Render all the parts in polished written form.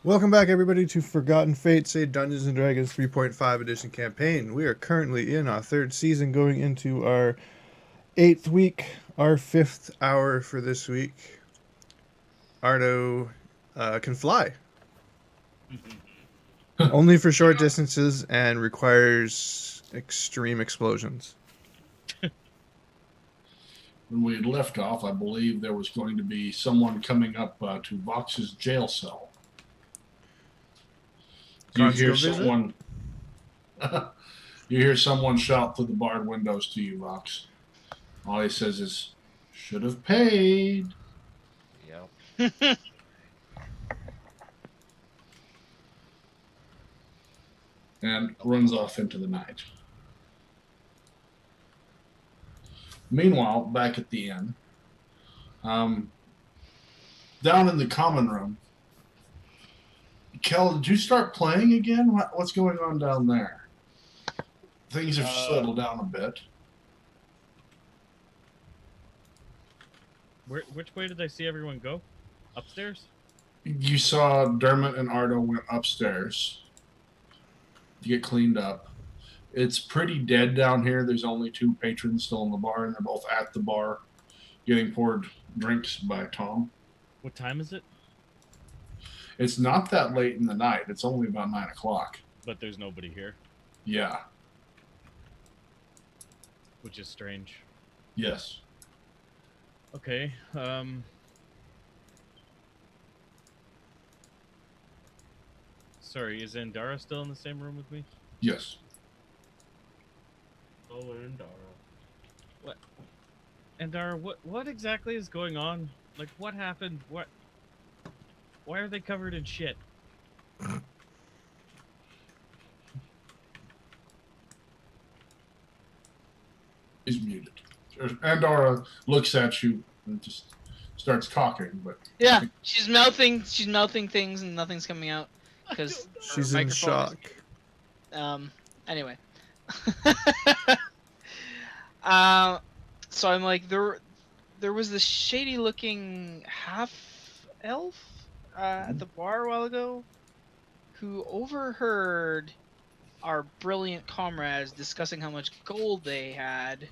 Welcome back, everybody, to Forgotten Fates, a Dungeons & Dragons 3.5 edition campaign. We are currently in our third season, going into our 8th week, our 5th hour for this week. Ardo can fly, only for short distances, and requires extreme explosions. When we had left off, I believe there was going to be someone coming up to Vox's jail cell. You hear someone. You hear someone shout through the barred windows to you, Vox. All he says is, "Should have paid." Yep. And runs off into the night. Meanwhile, back at the inn, down in the common room, Kel, did you start playing again? What's going on down there? Things have settled down a bit. Which way did I see everyone go? Upstairs? You saw Dermot and Ardo went upstairs to get cleaned up. It's pretty dead down here. There's only 2 patrons still in the bar, and they're both at the bar getting poured drinks by Tom. What time is it? It's not that late in the night. It's only about 9 o'clock. But there's nobody here. Yeah. Which is strange. Yes. Okay, Sorry, is Andara still in the same room with me? Yes. Oh, Andara. What? Andara, what exactly is going on? Like, what happened? Why are they covered in shit? He's muted. Andara looks at you and just starts talking, but yeah, she's mouthing things and nothing's coming out because she's in shock. Anyway. So I'm like, there was this shady looking half elf at the bar a while ago who overheard our brilliant comrades discussing how much gold they had.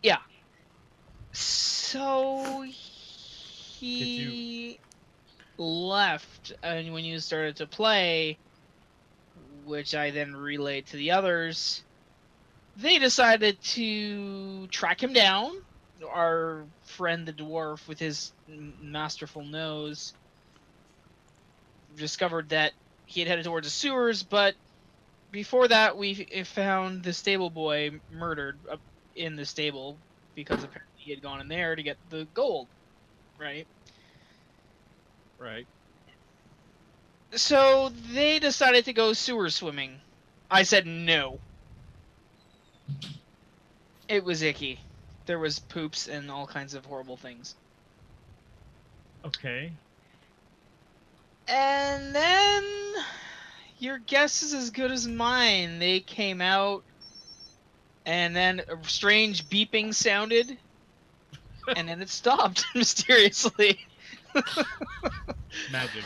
Yeah. So he left, and when you started to play, which I then relayed to the others, they decided to track him down. Our friend the dwarf, with his masterful nose, discovered that he had headed towards the sewers, but before that we found the stable boy murdered in the stable because apparently he had gone in there to get the gold, right? Right. So they decided to go sewer swimming. I said no. It was icky. There was poops and all kinds of horrible things. Okay. And then your guess is as good as mine. They came out, and then a strange beeping sounded, and then it stopped mysteriously. Magic.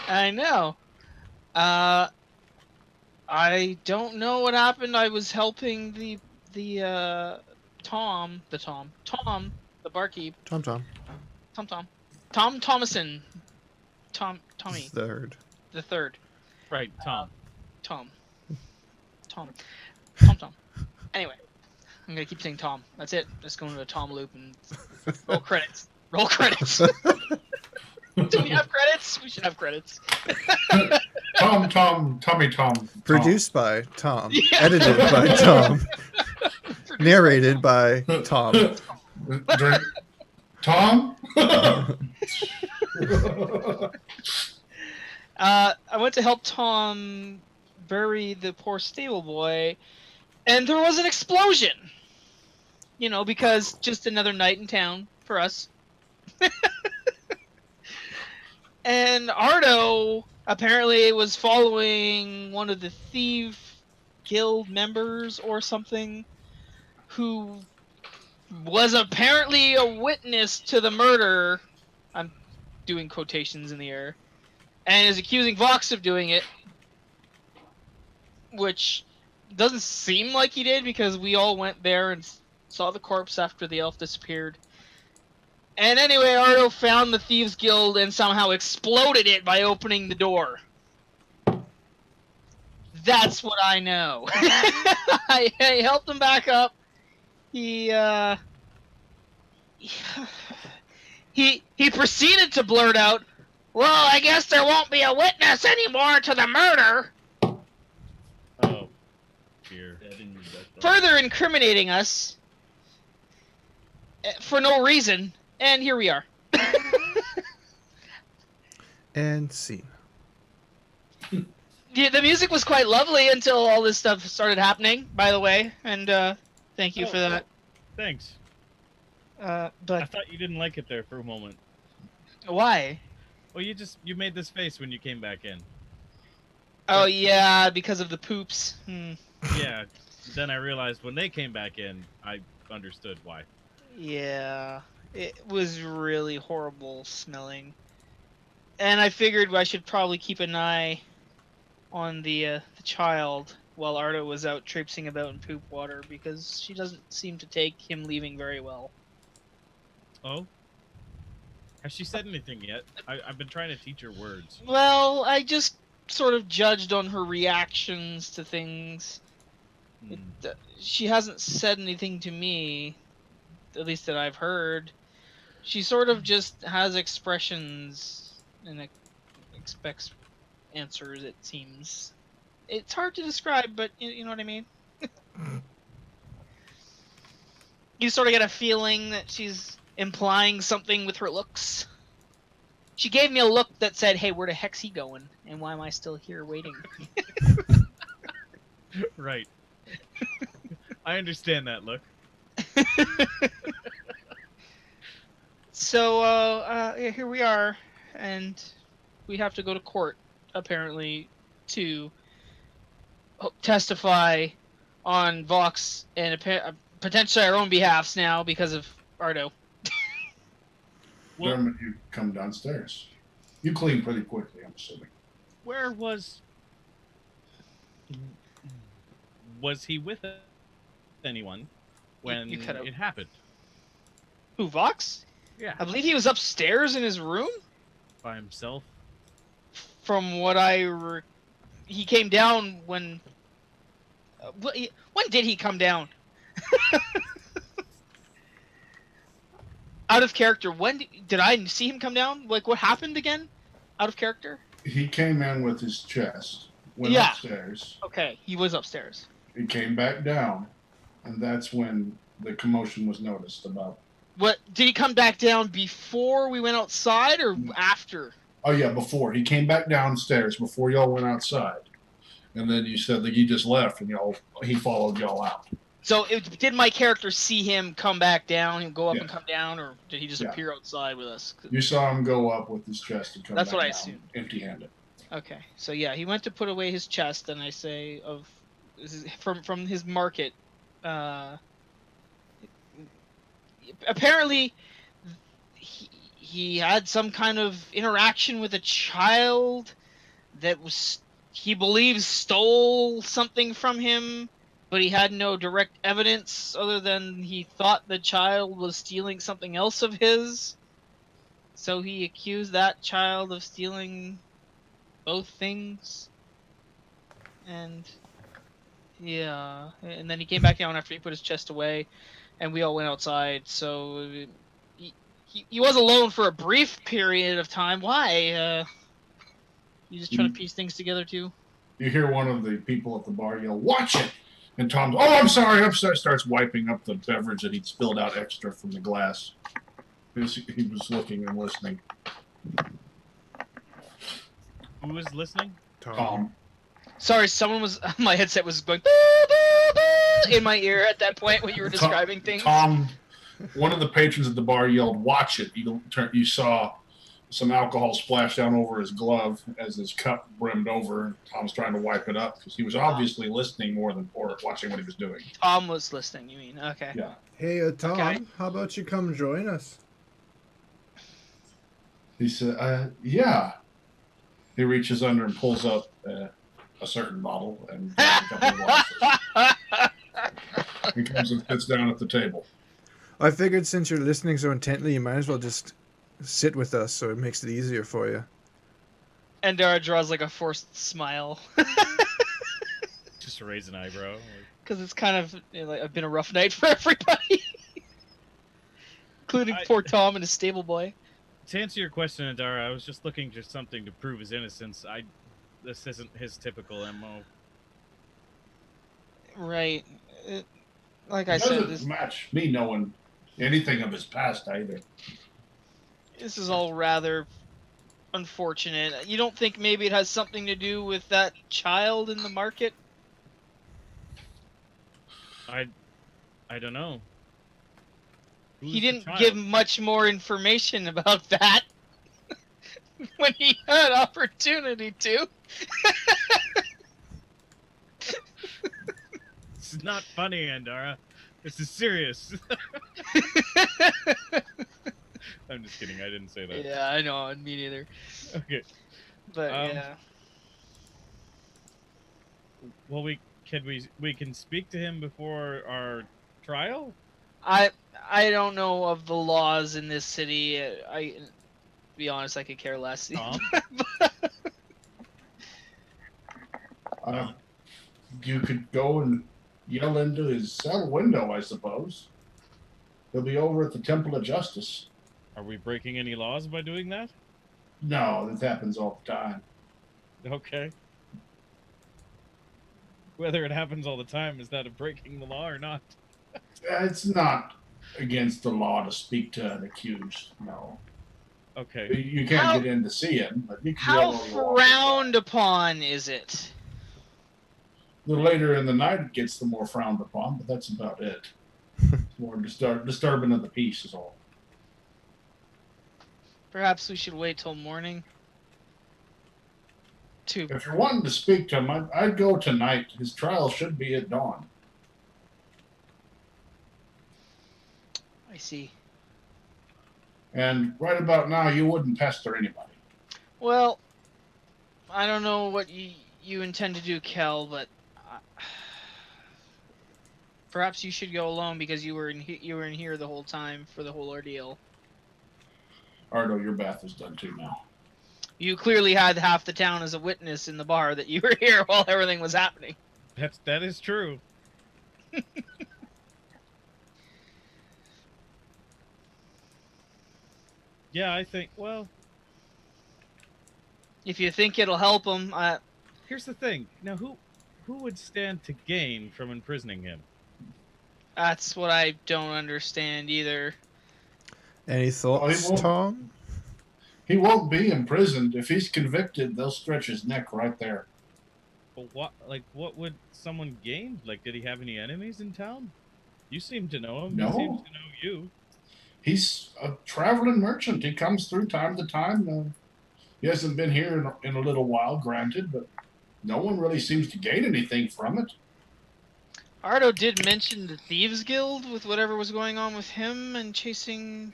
I know. I don't know what happened. I was helping Tom, the barkeep. Tom. Tom Thomason. Tommy. The third. Right, Tom. Tom. Anyway, I'm gonna keep saying Tom. That's it. Just going to a Tom loop and roll credits. Roll credits. Do we have credits? We should have credits. Tommy Tom. Produced by Tom. Yeah. Edited by Tom. Narrated by Tom. Tom? I went to help Tom bury the poor stable boy, and there was an explosion. You know, because just another night in town for us. And Ardo apparently was following one of the thief guild members or something, who was apparently a witness to the murder. I'm doing quotations in the air. and is accusing Vox of doing it, which doesn't seem like he did because we all went there and saw the corpse after the elf disappeared. And anyway, Ardo found the Thieves Guild and somehow exploded it by opening the door. That's what I know. I helped him back up. He proceeded to blurt out, "Well, I guess there won't be a witness anymore to the murder." Oh, dear. Further incriminating us for no reason, and here we are. And scene. The music was quite lovely until all this stuff started happening, by the way, and thank you for that. Thanks. But I thought you didn't like it there for a moment. why? Well, you made this face when you came back in. Oh yeah, because of the poops. Yeah. Then I realized when they came back in, I understood why. Yeah, it was really horrible smelling, and I figured I should probably keep an eye on the child while Ardo was out traipsing about in poop water because she doesn't seem to take him leaving very well. Oh? Has she said anything yet? I've been trying to teach her words. Well, I just sort of judged on her reactions to things. She hasn't said anything to me, at least that I've heard. She sort of just has expressions and expects answers, it seems. It's hard to describe, but you know what I mean? You sort of get a feeling that she's implying something with her looks. She gave me a look that said, "Hey, where the heck's he going? And why am I still here waiting?" Right. I understand that look. So, yeah, here we are, and we have to go to court, apparently, to testify on Vox and potentially our own behalfs now because of Ardo. Well, Dermot, you come downstairs. You clean pretty quickly, I'm assuming. where was he with anyone when You cut out. it happened? Who, Vox? Yeah. I believe he was upstairs in his room. By himself? From what he came down when. When did he come down? Out of character. When did I see him come down? Like, what happened again? Out of character? He came in with his chest, went Yeah. upstairs, Okay, he was upstairs. he came back down, and that's when the commotion was noticed about. What, did he come back down before we went outside or after? Oh yeah, before. He came back downstairs before y'all went outside. And then you said that he just left and he followed y'all out. So did my character see him come back down and go up Yeah. and come down, or did he just Yeah. appear outside with us? You saw him go up with his chest and come That's back what I down assumed. empty-handed. Okay, so yeah, he went to put away his chest, and I say from his market. Apparently, he had some kind of interaction with a child that he believes stole something from him, but he had no direct evidence other than he thought the child was stealing something else of his. So he accused that child of stealing both things. And yeah, and then he came back down after he put his chest away, and we all went outside. So he was alone for a brief period of time. Why? You just trying to piece things together too? You hear one of the people at the bar yell, "Watch it!" And Tom's, "Oh, I'm sorry," starts wiping up the beverage that he'd spilled out extra from the glass. He was looking and listening. Who was listening? Tom. Sorry, my headset was going in my ear at that point when you were describing things. Tom, one of the patrons at the bar yelled, "Watch it!" You saw some alcohol splash down over his glove as his cup brimmed over. Tom's trying to wipe it up because he was obviously listening more than watching what he was doing. Tom was listening, you mean? Okay. Yeah. Hey, Tom, Okay. how about you come join us? He said, "Yeah." He reaches under and pulls out a certain bottle and a couple of glasses. He comes and sits down at the table. I figured since you're listening so intently, you might as well just sit with us so it makes it easier for you. Andara draws like a forced smile. Just raise an eyebrow. Because it's kind of been a rough night for everybody. Including poor Tom and his stable boy. To answer your question, Andara, I was just looking for something to prove his innocence. This isn't his typical MO. Right. Like It I said, doesn't match me knowing anything of his past either. this is all rather unfortunate. You don't think maybe it has something to do with that child in the market? I don't know. He didn't give much more information about that when he had opportunity to. This is not funny, Andara. This is serious. I'm just kidding. I didn't say that. Yeah, I know. Me neither. Okay. But yeah. Well, we can speak to him before our trial. I don't know of the laws in this city. To be honest, I could care less. You could go and yell into his cell window, I suppose. He'll be over at the Temple of Justice. Are we breaking any laws by doing that? No, this happens all the time. Okay. Whether it happens all the time, is that a breaking the law or not? It's not against the law to speak to an accused, no. Okay. You can't get in to see him, but you can How yell all you want. frowned upon is it? The later in the night it gets, the more frowned upon, but that's about it. It's more disturbing of the peace is all. Perhaps we should wait till morning. If you're wanting to speak to him, I'd go tonight. His trial should be at dawn. I see. And right about now, you wouldn't pester anybody. Well, I don't know what you intend to do, Kel, but perhaps you should go alone because you were in here the whole time for the whole ordeal. Ardo, your bath is done too now. You clearly had half the town as a witness in the bar that you were here while everything was happening. That is true. Yeah, I think. Well, if you think it'll help him, here's the thing. Now, who would stand to gain from imprisoning him? That's what I don't understand either. Any thoughts, Tom? He won't be imprisoned. If he's convicted, they'll stretch his neck right there. But what would someone gain? Like, did he have any enemies in town? You seem to know him. No. He seems to know you. He's a traveling merchant. He comes through time to time. He hasn't been here in a little while, granted, but no one really seems to gain anything from it. Ardo did mention the Thieves Guild with whatever was going on with him and chasing.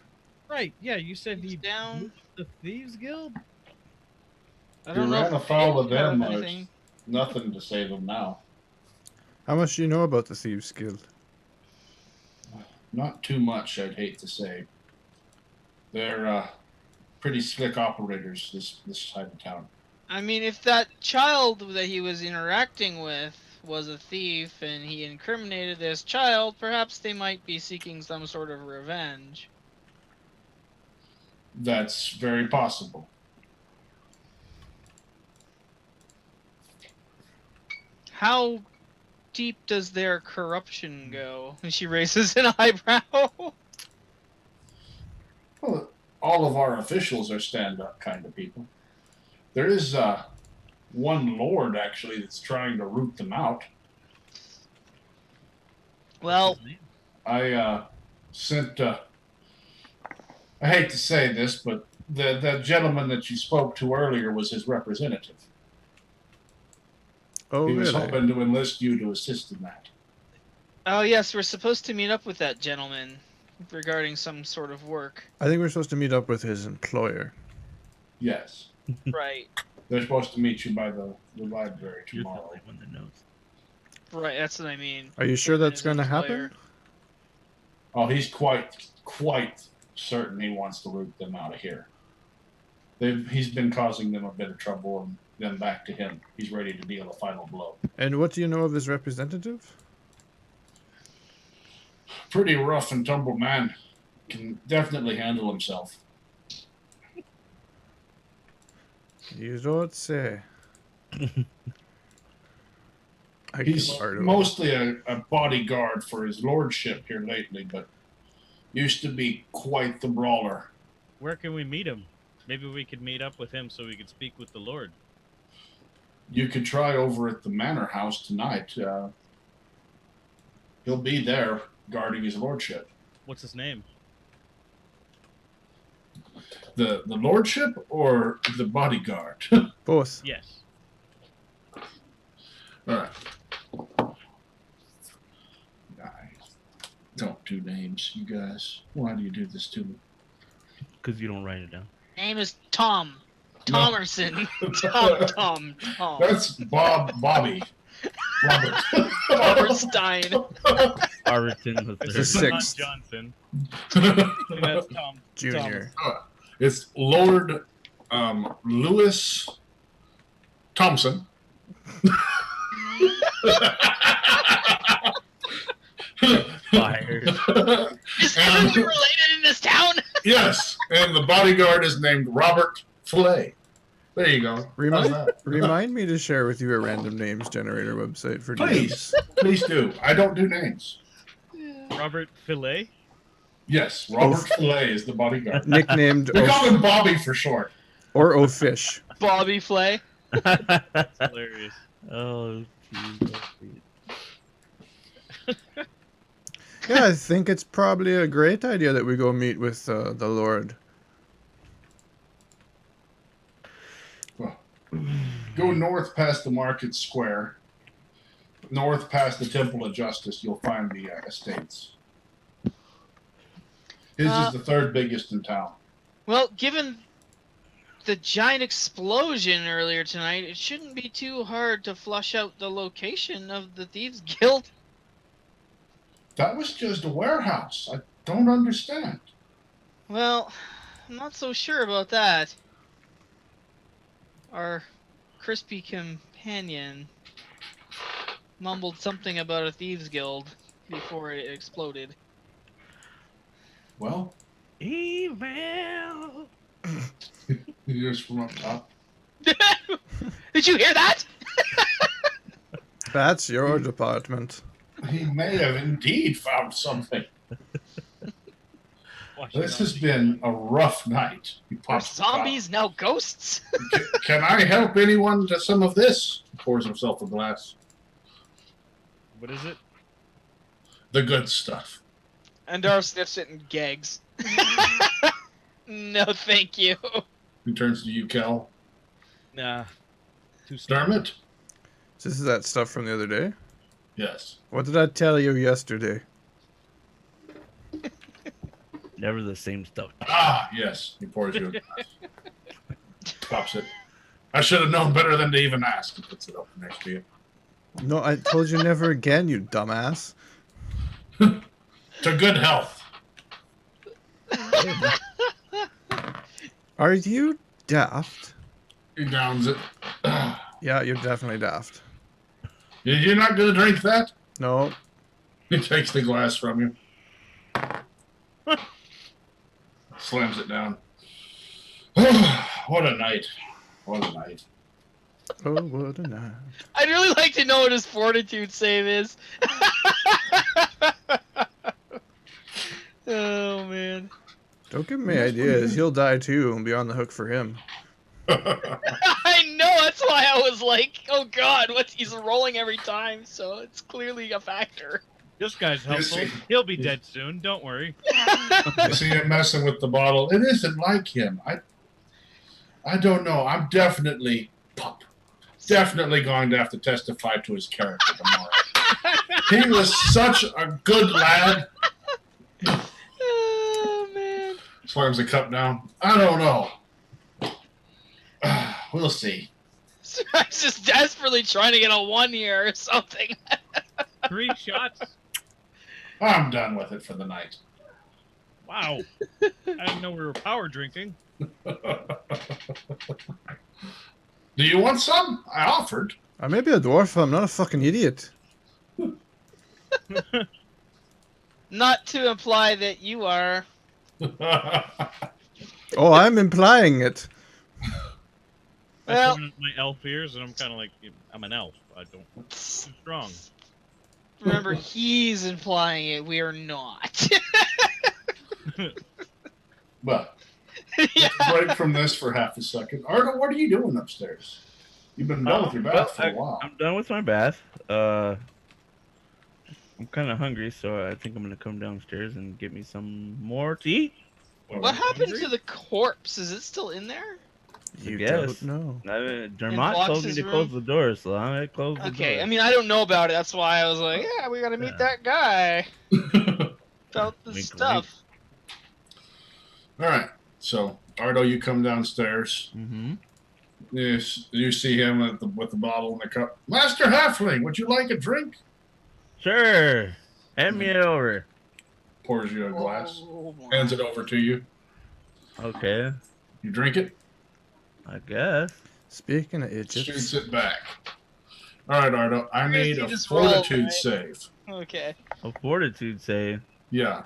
Right, yeah, you said he down moved the Thieves Guild? I don't You know ran if afoul of they have them. anything. Nothing to save them now. How much do you know about the Thieves Guild? Not too much, I'd hate to say. They're pretty slick operators, this side of town. I mean, if that child that he was interacting with was a thief and he incriminated this child, perhaps they might be seeking some sort of revenge. That's very possible. How deep does their corruption go? And she raises an eyebrow. Well, all of our officials are stand-up kind of people. There is one lord, actually, that's trying to root them out. Well, I sent... I hate to say this, but the gentleman that you spoke to earlier was his representative. Oh, He was really? hoping to enlist you to assist in that. oh yes, we're supposed to meet up with that gentleman regarding some sort of work. I think we're supposed to meet up with his employer. Yes. Right. They're supposed to meet you by the library You're the tomorrow. only one that knows. Right, that's what I mean. Are you sure Him and that's his going to employer. happen? Oh, he's quite certain he wants to root them out of here. He's been causing them a bit of trouble, and then back to him. He's ready to deal a final blow. And what do you know of his representative? Pretty rough and tumble man. Can definitely handle himself. You don't say. I He's give Ardo. mostly a bodyguard for his lordship here lately, but used to be quite the brawler. Where can we meet him? Maybe we could meet up with him so we could speak with the Lord. You could try over at the manor house tonight. He'll be there guarding his lordship. What's his name? The lordship or the bodyguard? Both. Yes. All right. Don't do names, you guys. Why do you do this to me? Because you don't write it down. Name is Tom. No. Thomerson. Tom. That's Bobby. Robert. Robert Stein. Arton the It's third. a six. Johnson. That's Tom. Junior. It's Lord Lewis Thompson. Fired. Is everyone related in this town? Yes, and the bodyguard is named Robert Fillet. There you go. How's Remind, that? remind me to share with you a random names generator website for Please. DMs. Please do. I don't do names. Robert Fillet. Yes, Robert Fillet is the bodyguard. Nicknamed We call O- him Bobby for short. or O-Fish. Bobby Flay. Hilarious. Oh, geez. Yeah, I think it's probably a great idea that we go meet with the Lord. Go north past the market square. North past the Temple of Justice, you'll find the estates. His is the third biggest in town. Well, given the giant explosion earlier tonight, it shouldn't be too hard to flush out the location of the Thieves Guild. That was just a warehouse. I don't understand. Well, I'm not so sure about that. Our crispy companion mumbled something about a Thieves Guild before it exploded. Well, Evil. just from up top. Did you hear that? That's your department. He may have indeed found something. Watch This it has on been a rough night. He Are pops the top. zombies now ghosts? Can I help anyone to some of this? He pours himself a glass. What is it? The good stuff. Andara sniffs it and gags. No, thank you. He turns to you, Kel. Nah. Too strong. Dermot? This is that stuff from the other day. Yes. What did I tell you yesterday? Never the same stuff. Ah, yes. He pours you a glass. Pops it. I should have known better than to even ask. He puts it up next to you. No, I told you never again, you dumbass. To good health. Are you daft? He downs it. Yeah, you're definitely daft. You're not going to drink that? No. He takes the glass from you. Slams it down. What a night. What a night. Oh, what a night. I'd really like to know what his fortitude save is. Oh, man. Don't give me ideas. He'll die too and be on the hook for him. I know, that's why I was like, oh god, he's rolling every time, so it's clearly a factor. This guy's helpful. see- He'll be dead soon. Don't worry. You see him messing with the bottle. It isn't like him. I don't know. I'm definitely going to have to testify to his character tomorrow. He was such a good lad. Oh, man. Slams the cup down. I don't know. we'll see. I was just desperately trying to get a 1 here or something. 3 shots. I'm done with it for the night. Wow. I didn't know we were power drinking. Do you want some? I offered. I may be a dwarf, but I'm not a fucking idiot. Not to imply that you are. Oh, I'm implying it. I Well- summon my elf ears, and I'm kind of like, I'm an elf. I don't. I'm strong. Remember, he's implying it. We are not. But Yeah. break from this for half a second. Ardo, what are you doing upstairs? You've been done with your bath for a while. I'm done with my bath. I'm kind of hungry, so I think I'm gonna come downstairs and get me some more to eat. What happened to the corpse? Is it still in there? You guess. don't know. Dermot told me Blox's to room? close the door, so I'm gonna close the door. Okay, I mean, I don't know about it. That's why I was like, yeah, we gotta meet that guy. About the Wink, stuff. All right. So, Ardo, you come downstairs. Mm-hmm. You see him with the bottle and the cup. Master Halfling, would you like a drink? Sure. Hand me it over. Pours you a glass. Oh, my. Hands it over to you. Okay. You drink it. I guess. Speaking of Shoots idiots, it back. All right, Ardo. I need You a just rolled, fortitude right? save. Okay. A fortitude save. Yeah.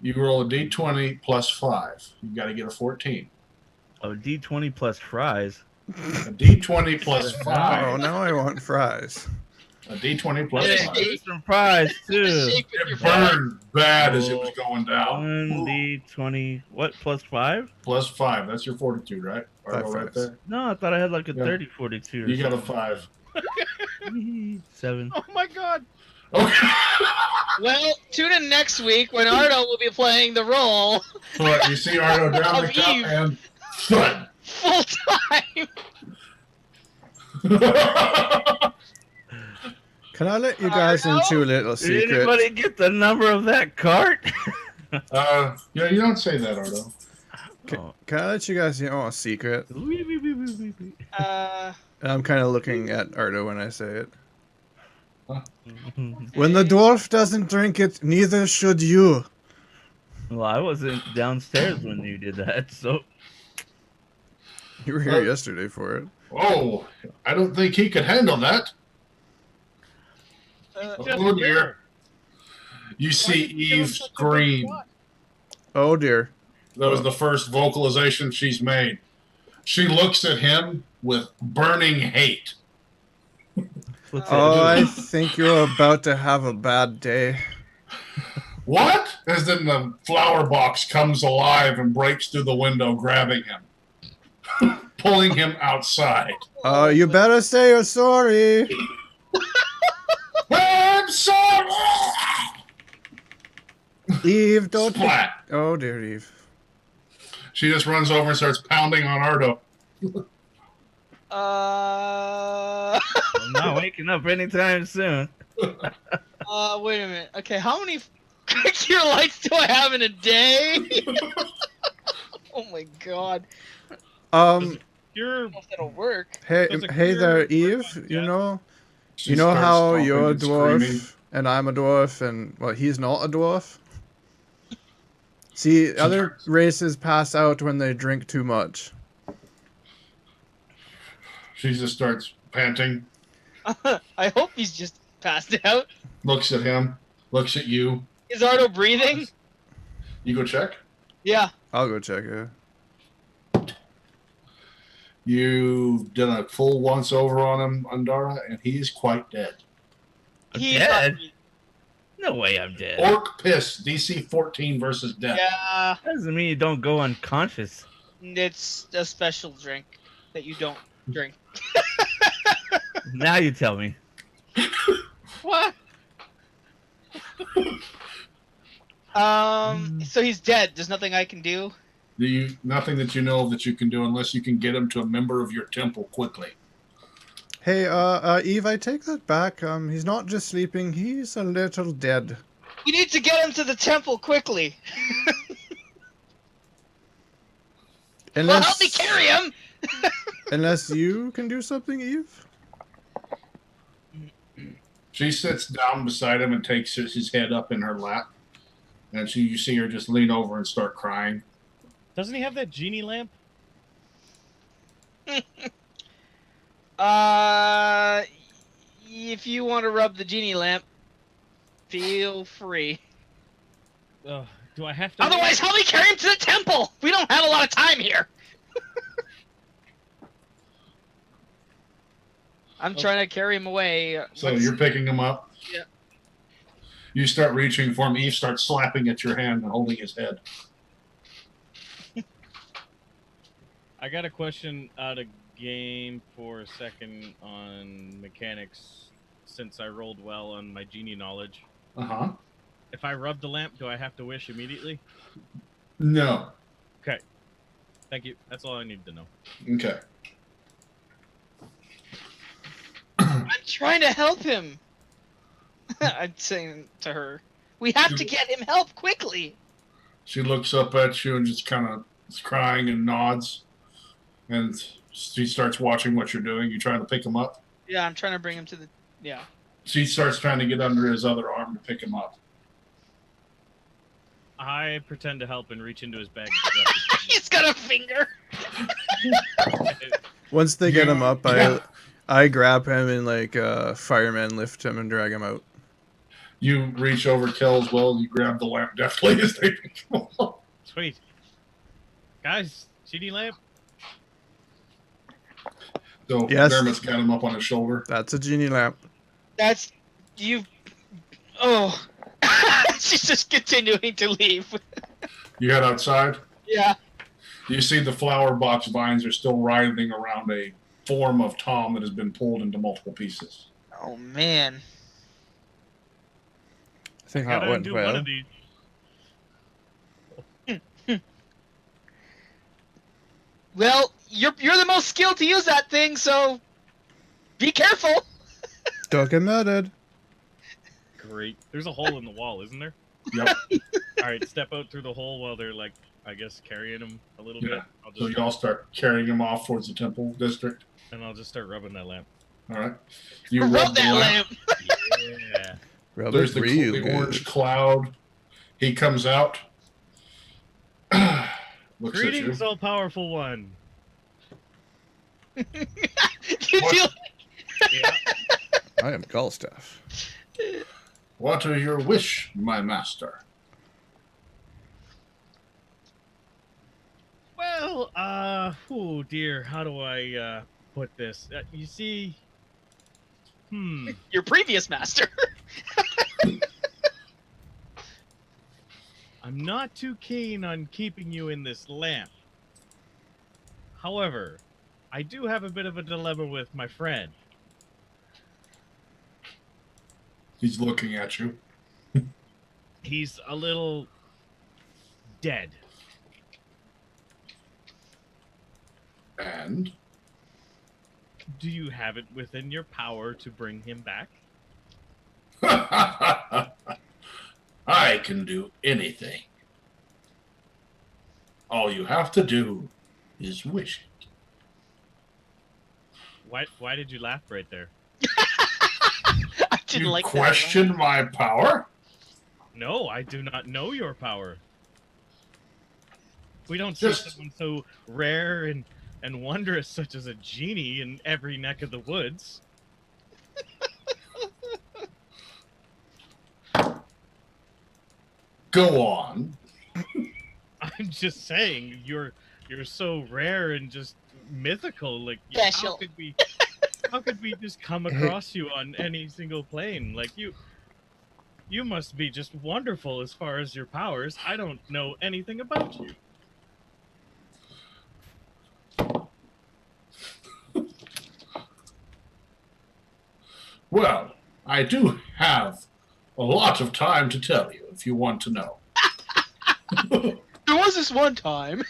You roll a d20 plus 5. You got to get a 14. A D20 plus fries. A d20 plus oh, 5. now I want fries. A d20 plus Yeah, 5. Give me some fries too. Shake with your It fire. burned bad as it was going down. 1D20. What, plus 5? Plus 5. That's your fortitude, right? Ardo, Five right fives. there. No, I thought I had like a Yeah. 30 42 or You got a something. 5. 7. Oh my god. Okay. Well, tune in next week when Ardo will be playing the role But you see Ardo down the Of cup Eve. and thud. full time. Can I let you guys into a little Did secret? anybody get the number of that cart? Yeah, you don't say that, Ardo. Oh. Can I let you guys in on a secret? Wee, wee, wee, wee, wee, wee. And I'm kind of looking at Ardo when I say it. Huh? When the dwarf doesn't drink it, neither should you. Well, I wasn't downstairs when you did that, so You were here yesterday for it. Oh, I don't think he could handle that. Oh dear. You see Eve scream. Oh dear. That was the first vocalization she's made. She looks at him with burning hate. what's Oh, that? I think you're about to have a bad day. What? As then the flower box comes alive and breaks through the window, grabbing him, pulling him outside. Oh, you better say you're sorry. I'm sorry! Eve, don't. Splat. Oh dear, Eve. She just runs over and starts pounding on Ardo. I'm not waking up anytime soon. Wait a minute. Okay, how many cure lights do I have in a day? Oh my god. You're If that'll work. Hey, Does a hey cure there, work Eve. for You death? know, She you know starts how stomping you're a and dwarf screaming. and I'm a dwarf, and well, he's not a dwarf. See, other turns. races pass out when they drink too much. She just starts panting, I hope he's just passed out. looks at him, looks at you. Is Ardo breathing? You go check. Yeah. I'll go check it. You've done a full once over on him, Andara, and he is quite dead. I'm He's dead? not- No way I'm dead. Orc piss, DC 14 versus death. Yeah. That doesn't mean you don't go unconscious. It's a special drink that you don't drink. Now you tell me. What? So he's dead. There's nothing I can do. Nothing that you know of that you can do unless you can get him to a member of your temple quickly. Hey, Eve, I take that back. He's not just sleeping; he's a little dead. We need to get him to the temple quickly. Well, help me carry him. Unless you can do something, Eve. She sits down beside him and takes his head up in her lap. And you see her just lean over and start crying. Doesn't he have that genie lamp? If you want to rub the genie lamp, feel free. Do I have to? Otherwise, help me carry him to the temple. We don't have a lot of time here. I'm trying to carry him away. So you're picking him up? Yeah. You start reaching for him. Eve starts slapping at your hand and holding his head. I got a question out of game for a second on mechanics, since I rolled well on my genie knowledge. Uh-huh. If I rub the lamp, do I have to wish immediately? No. Okay. Thank you. That's all I need to know. Okay. I'm trying to help him. I'm saying to her, we have to get him help quickly. She looks up at you and just kind of is crying and nods. And she starts watching what you're doing. You trying to pick him up? Yeah, I'm trying to bring him to the... Yeah. She starts trying to get under his other arm to pick him up. I pretend to help and reach into his bag. He's got a finger. Once they get him up, I grab him and like fireman lift him and drag him out. You reach over, kill as well. You grab the lamp deftly as they pick him up. Sweet. Guys, genie lamp. So Yes. Dermot's got him up on his shoulder. That's a genie lamp. That's... You... Oh. She's just continuing to leave. You head outside. Yeah. You see the flower box vines are still writhing around a form of Tom that has been pulled into multiple pieces. Oh, man. I think Gotta that went do one well. of these. Well, you're the most skilled to use that thing, so... Be careful. Don't get murdered. Great. There's a hole in the wall, isn't there? Yep. All right, step out through the hole while they're like, I guess, carrying him a little bit. Yeah. I'll So just, y'all start carrying him off towards the temple district. and I'll just start rubbing that lamp. All right. You Rub the that lamp. Yeah. Rub There's it the, real the good. orange cloud. He comes out. Looks Greetings, at you. all-powerful one. Do you feel... Yeah. I am Gulstaff. What are your wish, my master? Well, oh dear, how do I put this? You see, Your previous master. I'm not too keen on keeping you in this lamp. However, I do have a bit of a dilemma with my friend. He's looking at you. He's a little dead. And Do you have it within your power to bring him back? I can do anything. All you have to do is wish it. Why did you laugh right there? I didn't You like question my power? No, I do not know your power. We don't Just- see someone so rare and wondrous such as a genie in every neck of the woods. Go on. I'm just saying, you're so rare and just mythical. Like, Special. how could we just come across you on any single plane? Like, you must be just wonderful as far as your powers. I don't know anything about you. Well, I do have a lot of time to tell you if you want to know. There was this one time.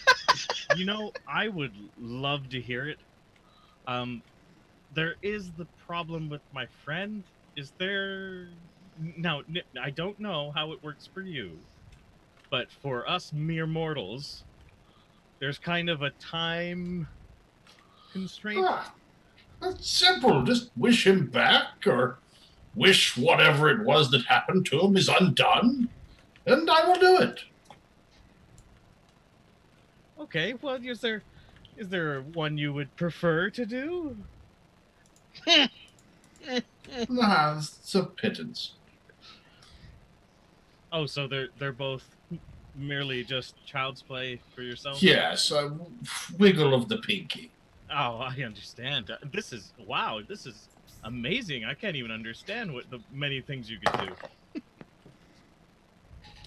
You know, I would love to hear it. There is the problem with my friend. Is there... Now, I don't know how it works for you, but for us mere mortals, there's kind of a time constraint? That's simple. Just wish him back, or wish whatever it was that happened to him is undone, and I will do it. Okay, well, is there one you would prefer to do? Nah, it's a pittance. Oh, so they're both merely just child's play for yourself? Yes, a wiggle of the pinky. Oh, I understand. This is amazing. I can't even understand what the many things you could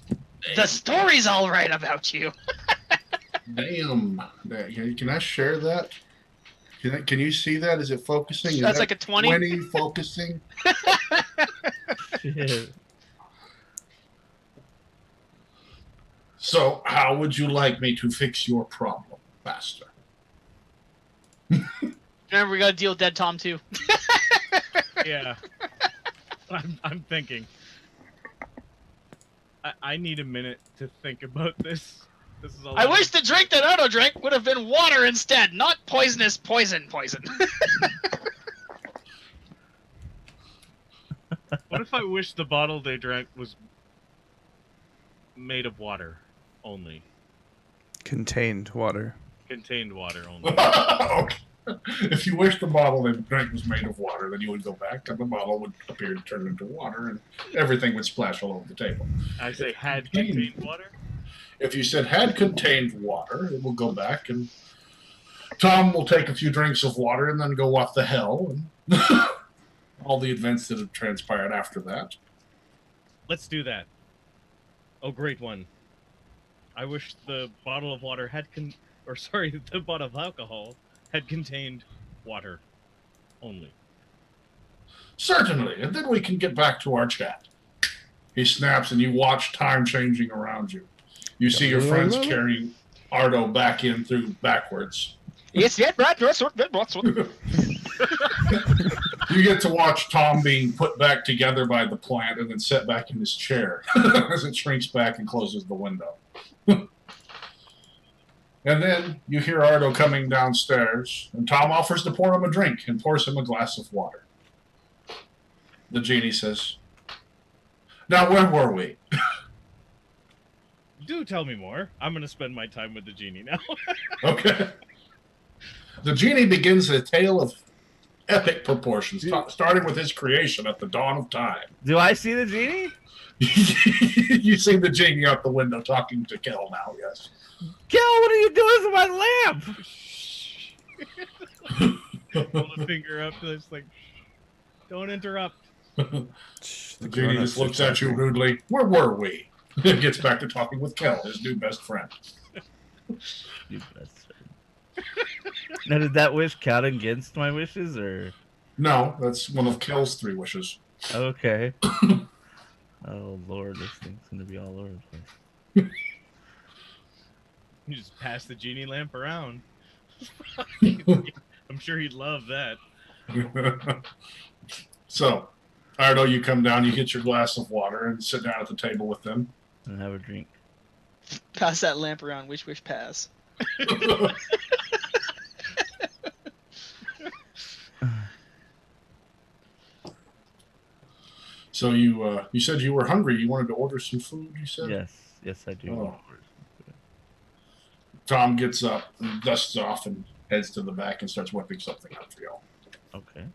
do. The story's all right about you. Damn. Can I share that? Can you see that? Is it focusing? Is That's that like a 20? 20 focusing? Shit. So, how would you like me to fix your problem, Master? Remember, we gotta deal with Dead Tom too. Yeah. I'm thinking. I need a minute to think about this. This is all I wish the drink that Ardo drank would have been water instead, not poisonous poison. What if I wish the bottle they drank was made of water only? Contained water. Contained water only. Okay. If you wish the bottle they drank was made of water, then you would go back and the bottle would appear to turn into water and everything would splash all over the table. I say had contained water? If you said had contained water, it will go back and Tom will take a few drinks of water and then go what the hell and all the events that have transpired after that. Let's do that. Oh, great one. I wish the bottle of water had the bottle of alcohol had contained water only. Certainly, and then we can get back to our chat. He snaps and you watch time changing around you. You see your friends carrying Ardo back in through backwards. Yes, yeah, right. You get to watch Tom being put back together by the plant and then set back in his chair as it shrinks back and closes the window. And then you hear Ardo coming downstairs, and Tom offers to pour him a drink and pours him a glass of water. The genie says, "Now, where were we?" Do tell me more. I'm going to spend my time with the genie now. Okay. The genie begins a tale of epic proportions, starting with his creation at the dawn of time. Do I see the genie? You see the genie out the window talking to Kel now, yes. Kel, what are you doing to my lamp? Hold a finger up to this, like, don't interrupt. The genie just looks at you rudely. Where were we? It gets back to talking with Kel, his new best friend. You best friend. Now, did that wish count against my wishes, or? No, that's one of Kel's 3 wishes. Okay. Oh, Lord, this thing's going to be all over the place. You just pass the genie lamp around. I'm sure he'd love that. So, Ardo, you come down, you get your glass of water, and sit down at the table with them. And have a drink. Pass that lamp around. Wish, pass. So you said you were hungry. You wanted to order some food, you said? Yes, I do. Oh. Tom gets up and dusts off and heads to the back and starts whipping something up for y'all. Okay.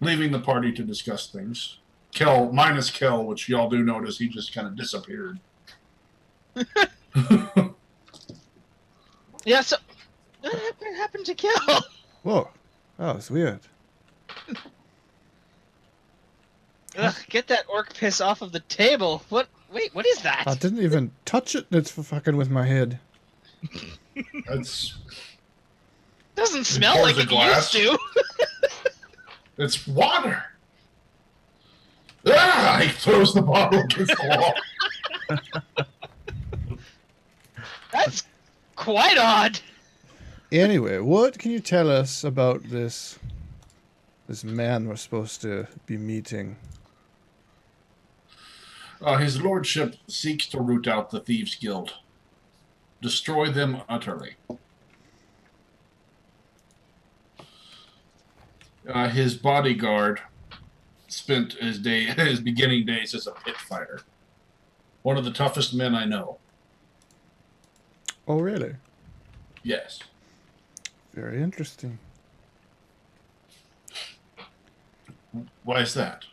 Leaving the party to discuss things. Kel, minus Kel, which y'all do notice, he just kind of disappeared. Yeah, so what happened to Kel? Whoa. Oh, it's weird. Ugh, get that orc piss off of the table. What? Wait, what is that? I didn't even touch it. It's fucking with my head. That's Doesn't smell pours like a it glass. used to. It's water. Ah! He throws the bottle against the wall. That's quite odd. Anyway, what can you tell us about this man we're supposed to be meeting? His lordship seeks to root out the Thieves' Guild. Destroy them utterly. His bodyguard spent his beginning days as a pit fighter. One of the toughest men I know. Oh, really? Yes. Very interesting. Why is that?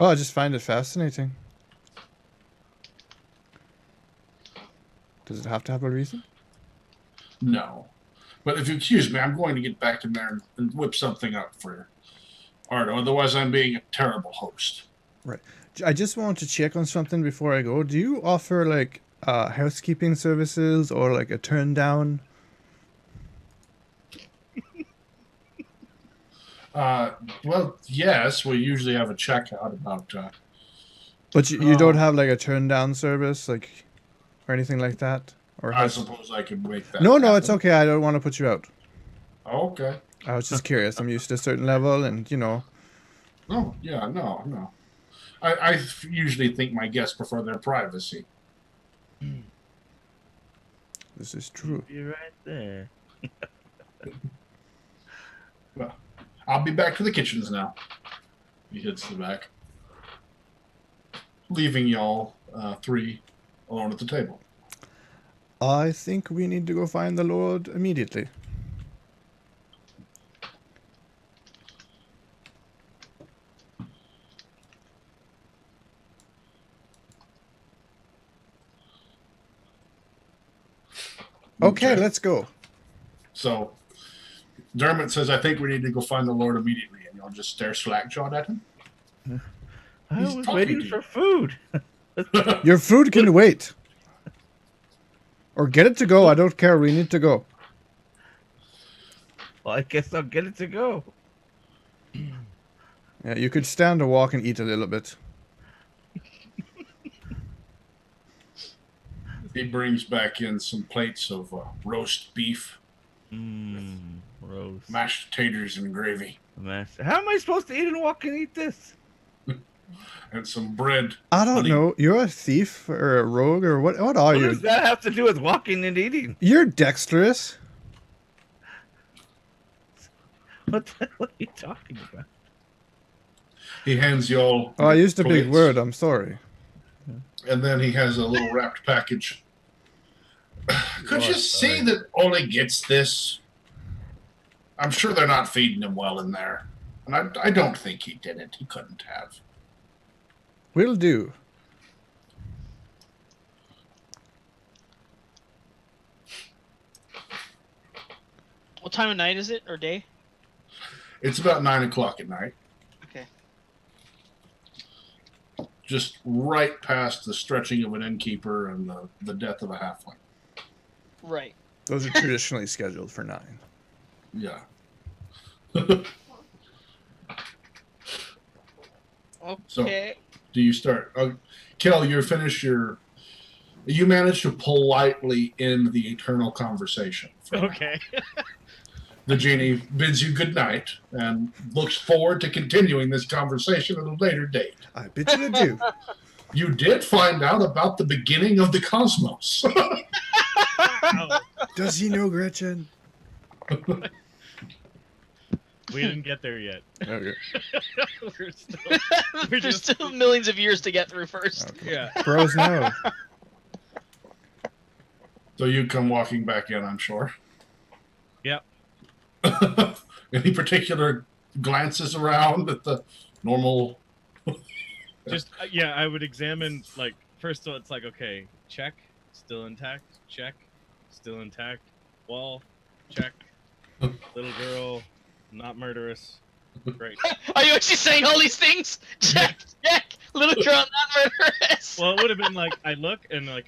Oh, I just find it fascinating. Does it have to have a reason? No. But if you excuse me, I'm going to get back in there and whip something up for Ardo. Otherwise, I'm being a terrible host. Right. I just want to check on something before I go. Do you offer like housekeeping services or like a turn down? Well, yes, we usually have a checkout about. But you don't have like a turn down service, like, or anything like that? Or I suppose I could make that. No, happen. it's okay. I don't want to put you out. Okay. I was just curious. I'm used to a certain level, and you know. Oh, yeah, no. I usually think my guests prefer their privacy. This is true. You're right there. Well, I'll be back to the kitchens now. He hits the back, leaving y'all three alone at the table. I think we need to go find the Lord immediately. Okay, let's go. So, Dermot says, I think we need to go find the Lord immediately. And y'all just stare slack-jawed at him? I He's was talking waiting to you. for food. Your food can wait. Or get it to go. I don't care. We need to go. Well, I guess I'll get it to go. Yeah, you could stand or walk and eat a little bit. He brings back in some plates of roast beef, Roast. mashed taters and gravy, How am I supposed to eat and walk and eat this? and some bread. I don't Honey. know. You're a thief or a rogue or what? What are What you? does that have to do with walking and eating? You're dexterous. What the hell are you talking about? He hands y'all. Oh, I used a big plates, word. I'm sorry. And then he has a little wrapped package. Could you see that Ole gets this? I'm sure they're not feeding him well in there. And I don't think he did it. He couldn't have. Will do. What time of night is it, or day? It's about 9 o'clock at night. Okay. Just right past the stretching of an innkeeper and the death of a halfling. Right. Those are traditionally scheduled for 9. Yeah. Okay. Do you start? Kel, you finish your. You managed to politely end the eternal conversation. Okay. The genie bids you good night and looks forward to continuing this conversation at a later date. I bid you adieu. You did find out about the beginning of the cosmos. Wow. Does he know Gretchen? We didn't get there yet. Okay. We're still, There's still millions of years to get through first. Okay. yeah. Bros know. So you come walking back in, I'm sure. Yep. Any particular glances around at the normal? Just yeah, I would examine like first of all, it's like okay, check, still intact, check, still intact, wall, check, little girl, not murderous, great. Are you actually saying all these things? Check, check. Little girl, not murderous. Well, it would have been like I look and like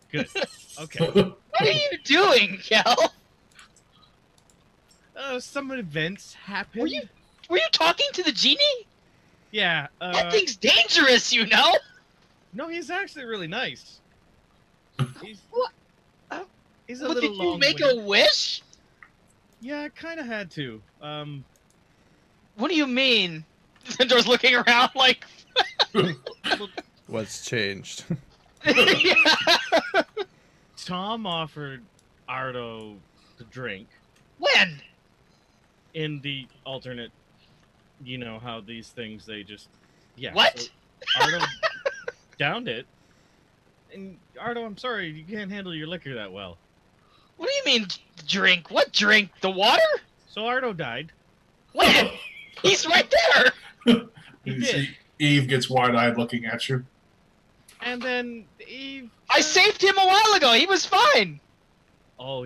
good, okay. What are you doing, Kel? Some events happen. Were you talking to the genie? Yeah. That thing's dangerous, you know. No, he's actually really nice. He's, What? He's a But little did you long make winded. a wish? Yeah, I kind of had to. What do you mean? Zentor's looking around like. What's changed? Yeah. Tom offered Ardo to drink. When? In the alternate, you know how these things, they just... Yeah. What? So Ardo downed it. And Ardo, I'm sorry, you can't handle your liquor that well. What do you mean, drink? What drink? The water? So Ardo died. When? He's right there! He You did. see Eve gets wide-eyed looking at you. And then Eve... I saved him a while ago. He was fine. Oh,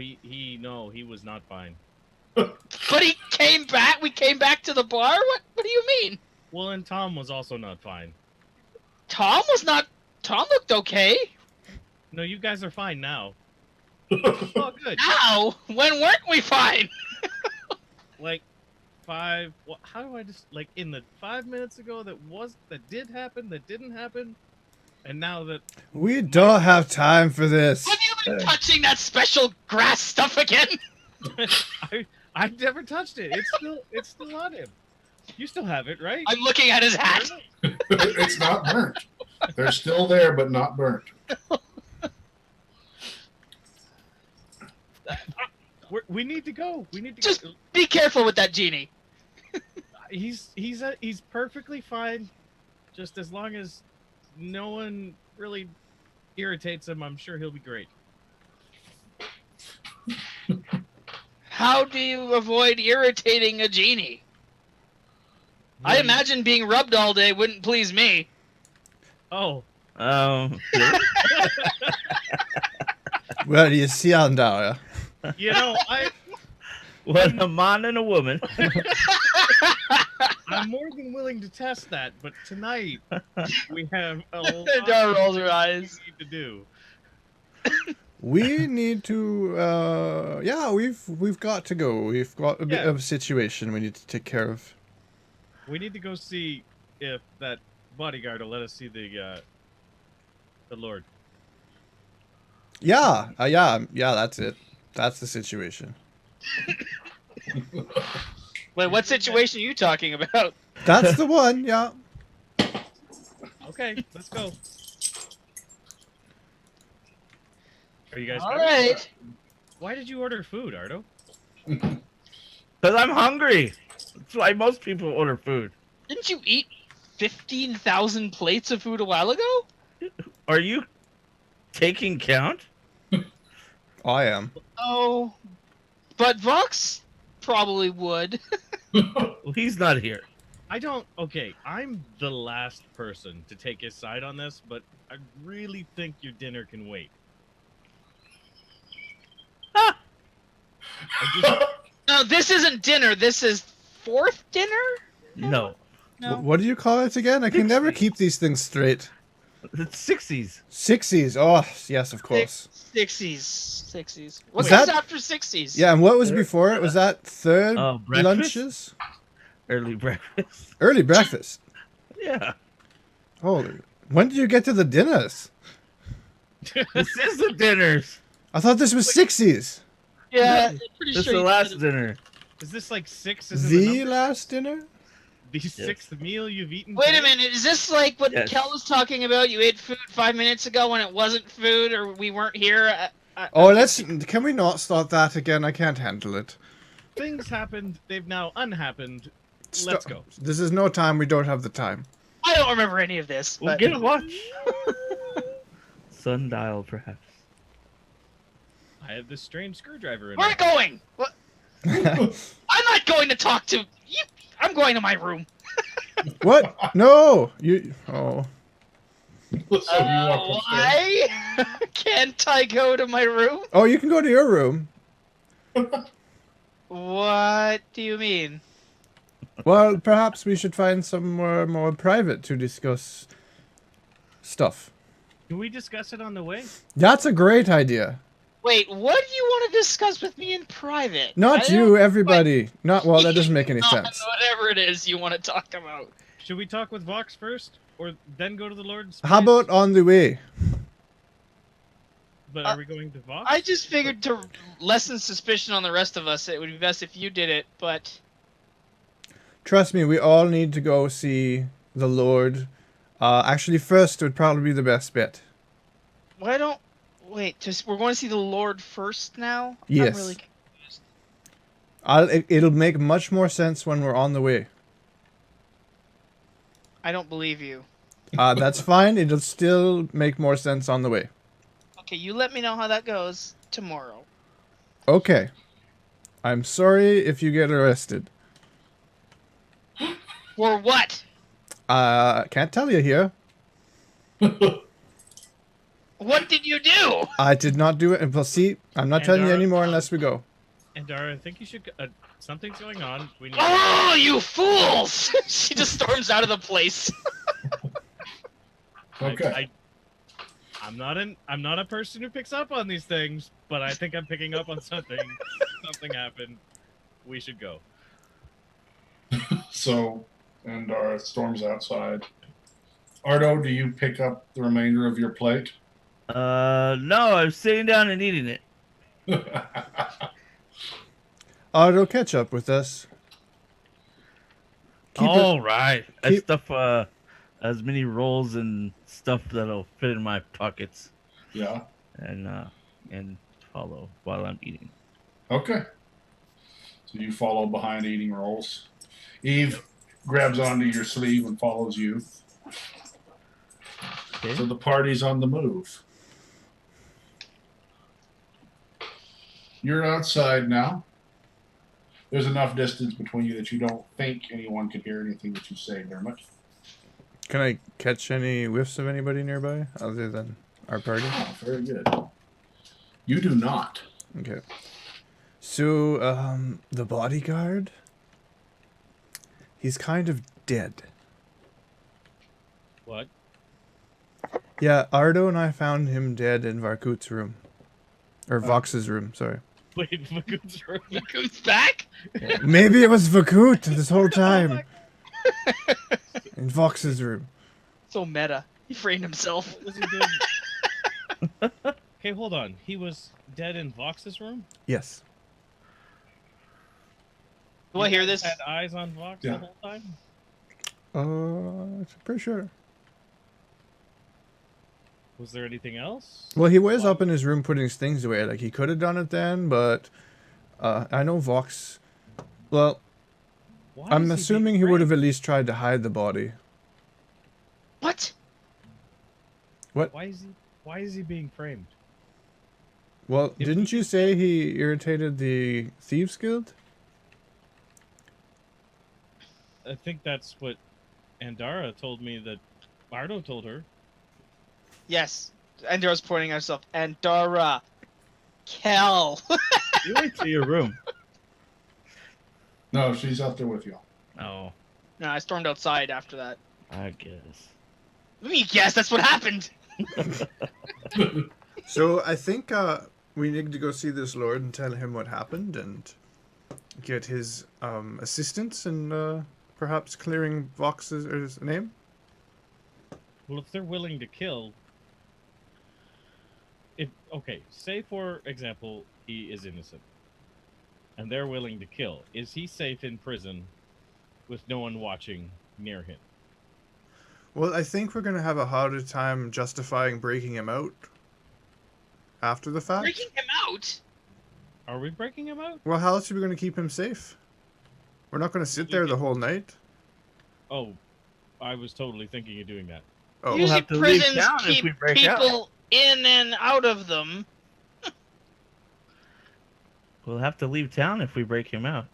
no, he was not fine. But he came back. We came back to the bar? What do you mean? Well, and Tom was also not fine. Tom was not... Tom looked okay. No, you guys are fine now. Oh, good. Now? When weren't we fine? Like, how do I just... Like, in the 5 minutes ago that did happen, that didn't happen, and now that... We don't have time for this. Have you been touching that special grass stuff again? I've never touched it. It's still on him. You still have it, right? I'm looking at his hat. It's not burnt. They're still there, but not burnt. We need to go. We need to Just go. be careful with that genie. He's perfectly fine, just as long as no one really irritates him. I'm sure he'll be great. How do you avoid irritating a genie? I imagine being rubbed all day wouldn't please me. Oh, Sure. Well, you see, Andara. you know, What a man and a woman. I'm more than willing to test that, but tonight we have a lot Andara rolls her eyes. we need to do. We need to. Yeah, we've got to go. We've got a bit Yeah. of a situation we need to take care of. We need to go see if that bodyguard will let us see the Lord. Yeah, yeah. That's it. That's the situation. Wait, what situation are you talking about? That's the one. Yeah. Okay, let's go. Are you guys All ready? right. Why did you order food, Ardo? Because I'm hungry. That's why most people order food. Didn't you eat 15,000 plates of food a while ago? Are you taking count? I am. Oh, but Vox probably would. Well, he's not here. I don't. Okay, I'm the last person to take his side on this, but I really think your dinner can wait. I just, No, this isn't dinner. This is fourth dinner? No. No. What do you call it again? I can never keep these things straight. It's 60s. 60s. Oh, yes, of course. 60s. What's that- after 60s? Yeah, and what was before it? Was that third Breakfast? lunches? Early breakfast. Early breakfast. Yeah. Holy. When did you get to the dinners? This is the dinners. I thought this was 60s. Yeah, I'm pretty This is sure. the you last said it. dinner. is this like six? Is the The last dinner? sixth meal you've eaten? Wait a today? minute, is this like what Yes. Kel was talking about? You ate food 5 minutes ago when it wasn't food, or we weren't here? Oh, can we not start that again? I can't handle it. Things happened. They've now unhappened. Stop. Let's go. This is no time. We don't have the time. I don't remember any of this. We'll But... get a watch. Sundial, perhaps. I have this strange screwdriver in We're there. going! What? I'm not going to talk to you. I'm going to my room. What? No. You. Oh. So you walk upstairs. Why? Can't I go to my room? Oh, you can go to your room. What do you mean? Well, perhaps we should find somewhere more private to discuss stuff. Can we discuss it on the way? That's a great idea. Wait, what do you want to discuss with me in private? Not I you, don't- everybody. Not well. That doesn't make any Not sense. Whatever it is you want to talk about. Should we talk with Vox first, or then go to the Lord's? How place? about on the way? But are we going to Vox? I just figured to lessen suspicion on the rest of us, it would be best if you did it, but Trust me, we all need to go see the Lord. Actually, first would probably be the best bet. why don't... Wait, we're going to see the Lord first now? Yes. I'm really confused It'll make much more sense when we're on the way. I don't believe you. That's fine. It'll still make more sense on the way. Okay, you let me know how that goes tomorrow. Okay. I'm sorry if you get arrested. For what? Can't tell you here. What did you do? I did not do it. Well, see, I'm not telling you Andara, anymore unless we go. Andara, I think you should. Something's going on. We need. Oh, you fools! She just storms out of the place. Okay. I'm not a person who picks up on these things, but I think I'm picking up on something. Something happened. We should go. So, Andara storms outside. Ardo, do you pick up the remainder of your plate? No, I'm sitting down and eating it. Ardo, catch up with us. All right. I keep- stuff as many rolls and stuff that'll fit in my pockets Yeah. and follow while I'm eating. Okay. So you follow behind eating rolls. Eve grabs onto your sleeve and follows you. Okay. So the party's on the move. You're outside now. There's enough distance between you that you don't think anyone could hear anything that you say, Dermot. Can I catch any whiffs of anybody nearby other than our party? Oh, very good. You do not. Okay. So, the bodyguard? He's kind of dead. What? Yeah, Ardo and I found him dead in Varkut's room. Or Vox's room, sorry. Wait, Vagoon's room. Comes back? Maybe it was Vakut this whole time. In Vox's room. So meta. He framed himself. What was he doing? Okay, hold on. He was dead in Vox's room? Yes. Do I hear this? Had eyes on Vox Yeah. the whole time? I'm pretty sure. Was there anything else? Well, he was up in his room putting his things away. Like, he could have done it then, but I know Vox... Well, Why I'm is he assuming being he would have framed? at least tried to hide the body. What? Why is he being framed? Well, If didn't you say he irritated the Thieves Guild? I think that's what Andara told me that Ardo told her. Yes. Andara's pointing at herself. Andara. Kel. You went to your room. No, she's out there with you. Oh, No, I stormed outside after that. I guess. Let me guess, that's what happened. So, I think we need to go see this lord and tell him what happened and get his assistance in perhaps clearing Vox's name. Well, if they're willing to kill, say for example he is innocent, and they're willing to kill, is he safe in prison with no one watching near him? Well, I think we're going to have a harder time justifying breaking him out after the fact. Breaking him out? Are we breaking him out? Well, how else are we going to keep him safe? We're not going to sit there the whole night. Oh, I was totally thinking of doing that. Oh, Usually have to leave prisons town if keep we break out. people in and out of them. We'll have to leave town if we break him out.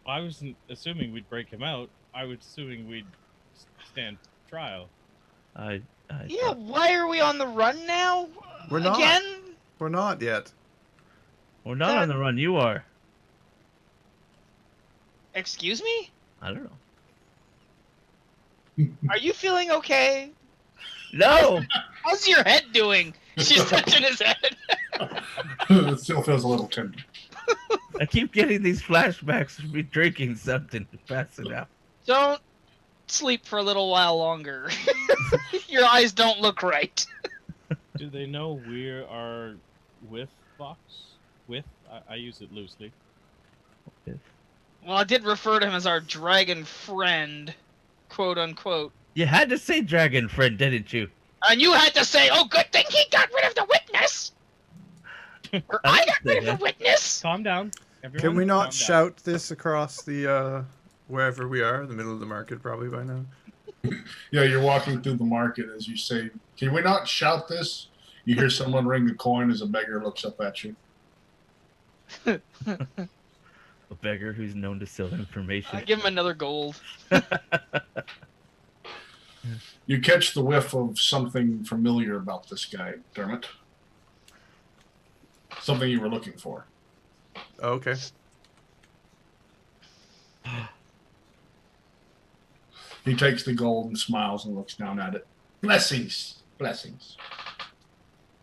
I wasn't assuming we'd break him out. I was assuming we'd stand trial. I Yeah, thought- why are we on the run now? We're not. Again? we're not yet. We're not on the run. You are. Excuse me? I don't know. Are you feeling okay? No. How's your head doing? She's touching his head. It still feels a little tender. I keep getting these flashbacks of me drinking something to pass it out. Don't sleep for a little while longer. Your eyes don't look right. Do they know we are with Vox? With? I use it loosely. Well, I did refer to him as our dragon friend, quote unquote. You had to say dragon friend, didn't you? And you had to say, oh, good thing he got rid of the witness! Or I got rid of the witness! Calm down. Everyone, Can we calm not down. shout this across the wherever we are, the middle of the market probably by now? Yeah, you're walking through the market as you say, "Can we not shout this?" You hear someone ring a coin as a beggar looks up at you. A beggar who's known to sell information. I give him another gold. You catch the whiff of something familiar about this guy, Dermot. Something you were looking for. Oh, okay. He takes the gold and smiles and looks down at it. Blessings. Blessings.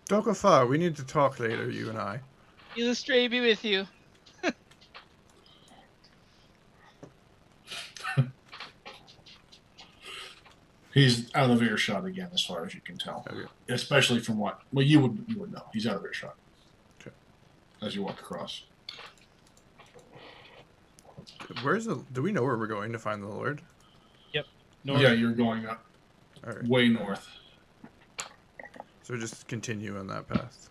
Don't go far. We need to talk later, you and I. May the stray be with you. He's out of earshot again, as far as you can tell. Okay. Especially from what? Well, you would know. He's out of earshot. Okay. As you walk across. Do we know where we're going to find the Lord? North. Yeah, you're going up All right. way north. So just continue on that path.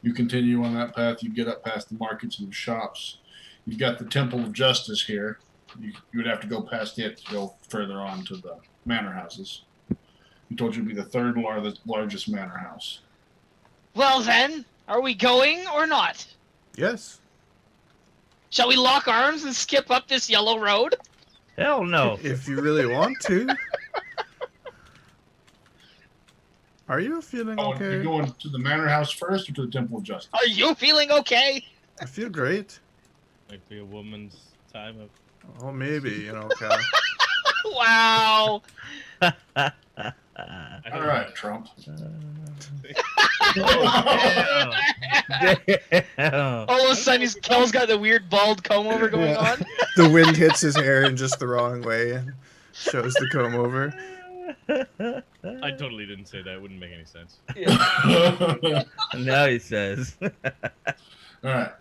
You continue on that path. You get up past the markets and the shops. You've got the Temple of Justice here. You would have to go past it to go further on to the manor houses. He told you to be the third largest manor house. Well then, are we going or not? Yes. Shall we lock arms and skip up this yellow road? Hell no. If you really want to. Are you feeling Oh, okay? you're going to the manor house first or to the Temple of Justice? Are you feeling okay? I feel great. Might be a woman's time of. Oh, maybe, Cal. Wow. I All don't right, Trump. Damn. All of a sudden, Kel's got the weird bald comb over going Yeah. on. The wind hits his hair in just the wrong way and shows the comb over. I totally didn't say that. It wouldn't make any sense. Now he says. All right.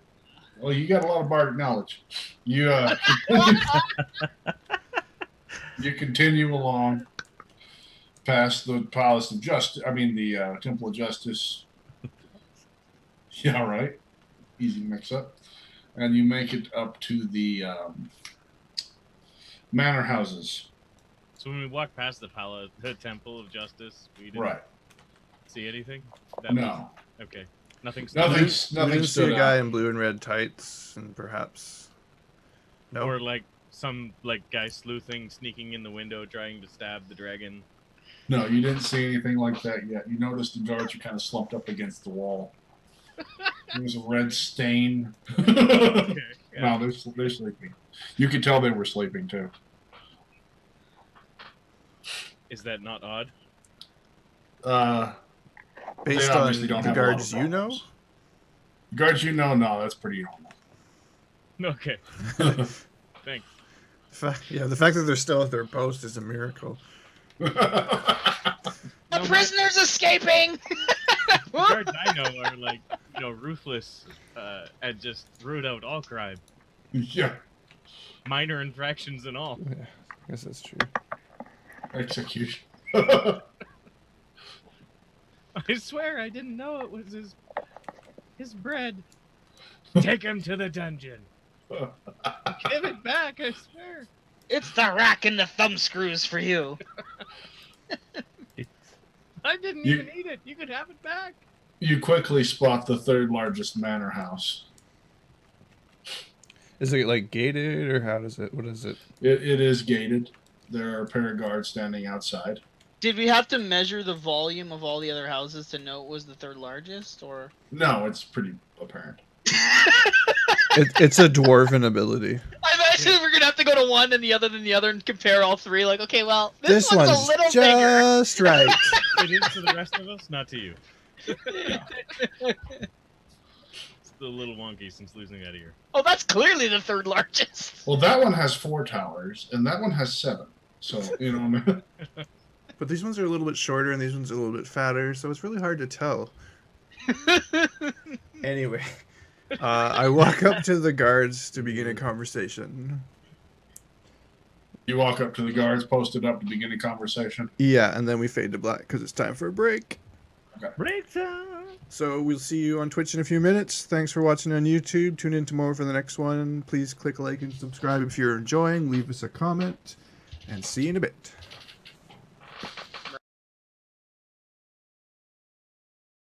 Well, you got a lot of bardic knowledge. You you continue along past the Palace of Justice. I mean, the Temple of Justice. Yeah, right. Easy mix up. And you make it up to the manor houses. So when we walk past the Temple of Justice, we didn't Right. see anything. No. Okay. Nothing. Nothing. We Nothing didn't see stood a guy out. in blue and red tights, and perhaps. No. Or like some guy sleuthing, sneaking in the window, trying to stab the dragon. No, you didn't see anything like that yet. You noticed the guards were kind of slumped up against the wall. There was a red stain. Okay. Yeah. No, they're sleeping. You could tell they were sleeping too. Is that not odd? Based they on obviously don't the have a lot of guards you know? problems. Guards you know, no, that's pretty normal. Okay. Thanks. The fact that they're still at their post is a miracle. The No, prisoner's escaping! The guards I know are like, ruthless and just root out all crime, Yeah, minor infractions and all. Yeah, I guess that's true. execution. I swear I didn't know it was his bread. Take him to the dungeon. Give it back, I swear. It's the rack and the thumb screws for you. I didn't You- even eat it. You could have it back. You quickly spot the third largest manor house. Is it like gated or what is it? It is gated. There are a pair of guards standing outside. Did we have to measure the volume of all the other houses to know it was the third largest, or? No, it's pretty apparent. It's a dwarven ability. I imagine we're gonna have to go to one and the other and compare all three. Like, okay, well, this This one's one's a little bigger. just right. It is to the rest of us, not to you. It's a little wonky since losing that ear. Oh, that's clearly the third largest. Well, that one has 4 towers, and that one has 7. So, you know what I mean? But these ones are a little bit shorter and these ones are a little bit fatter, so it's really hard to tell. Anyway, I walk up to the guards to begin a conversation. You walk up to the guards posted up to begin a conversation. Yeah, and then we fade to black because it's time for a break. Break time. So we'll see you on Twitch in a few minutes. Thanks for watching on YouTube. Tune in tomorrow for the next one. Please click like and subscribe if you're enjoying. Leave us a comment. And see you in a bit.